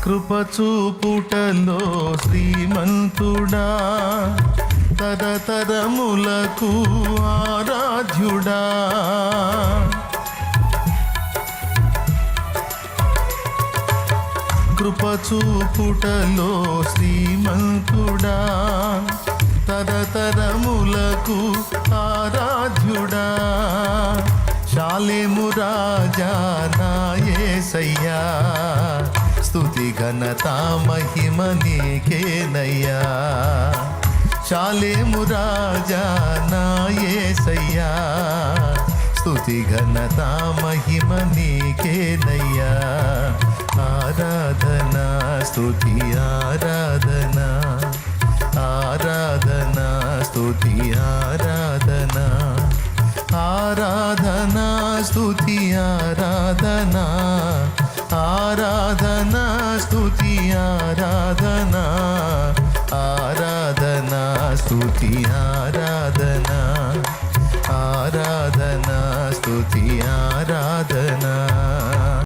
కృపచూపుటలో శ్రీమంతుడా, తరతరములకు ఆరాధ్యుడా. కృపచూపుటలో శ్రీమంతుడా, తరతరములకు ఆరాధ్యుడా. శాలేము రాజా నా యేసయ్యా, స్తుతి ఘనత మహిమ నీకేనయ్యా. శాలేము రాజా నా యేసయ్యా, స్తుతి ఘనత మహిమ నీకేనయ్యా. ఆరాధనా స్తుతి ఆరాధనా, ఆరాధనా స్తుతి ఆరాధనా, ఆరాధనా స్తుతి ఆరాధనా, ఆరాధనా స్తుతి ఆరాధనా, ఆరాధనా స్తుతి ఆరాధనా, ఆరాధనా స్తుతి ఆరాధనా.